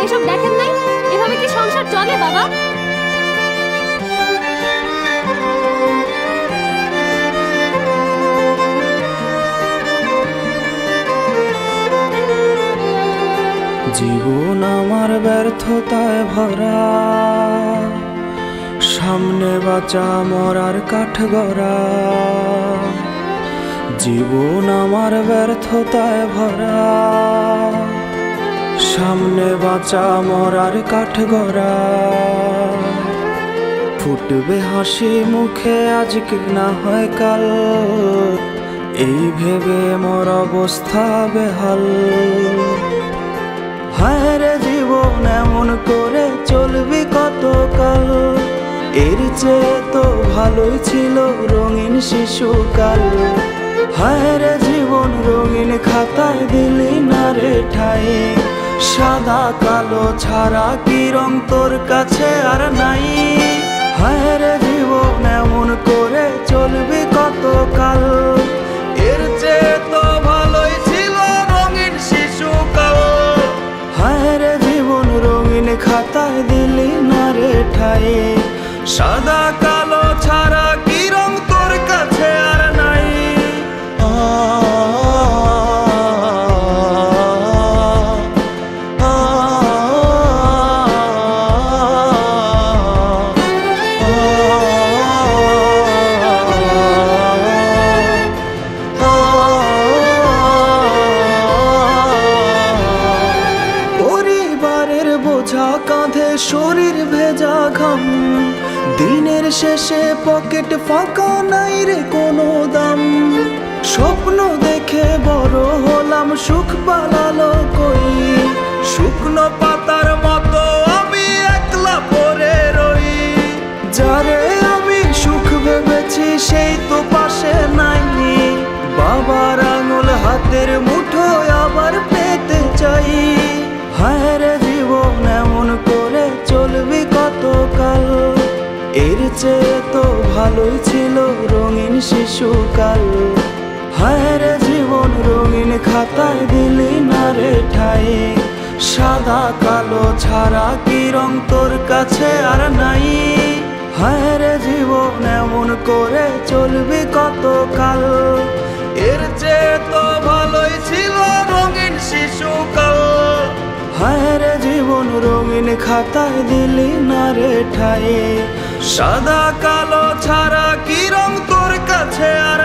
এসব দেখেন নাই? এভাবে কি সংসার চলে বাবা? জীবন আমার ব্যর্থতায় ভরা, সামনে বাঁচা মরার কাঠগড়া। জীবন আমার ব্যর্থতায় ভরা, সামনে বাঁচা মরার কাঠগড়া। ফুটবে হাসি মুখে আজকে না হয় কাল, এই ভেবে মোর অবস্থা বেহাল। হায় রে জীবন এমন করে চলবি কতকাল, এর চেয়ে তো ভালোই ছিল রঙিন শিশুকাল। হায় রে জীবন রঙিন খাতায় দিলি না রে ঠাই, সাদা কালো ছাড়া কি রং তোর কাছে আর নাই। হায় রে জীবন এমন করে চলবি কতকাল, এর চেয়ে তো ভালোই ছিল রঙিন শিশুকাল। হায় রে জীবন রঙিন খাতায় দিলি না রে ঠাই, সাদা কালো ছাড়া কি রং তোর কাছে আর নাই। পরিবারের বোঝা কাঁধে শরীর ভেজা ঘাম, দিনের শেষে পকেট ফাঁকা নাই রে কোনো দাম। স্বপ্ন দেখে বড় হলাম সুখ পালালো কই, শুকনো পাতার মতো আমি একলা পড়ে রই। যারে আমি সুখ ভেবেছি সেই তো পাশে নাই, বাবার আঙুল হাতের মুঠোয় আবার পেতে চাই। হায় রে জীবন এমন করে চলবি কতকাল, এর চেয়ে তো ভালোই ছিল রঙিন শিশুকাল। হায় রে জীবন রঙিন খাতায় দিলি না রে ঠাই, সাদা কালো ছাড়া কি রং তোর কাছে আর নাই। হায় রে জীবন এমন করে চলবি কতকাল, এর চেয়ে তো ভালোই ছিল রঙিন শিশুকাল। হায় রে জীবন রঙিন খাতায় দিলি না রে ঠাই, সাদা কালো ছাড়া কি রং তোর কাছে আর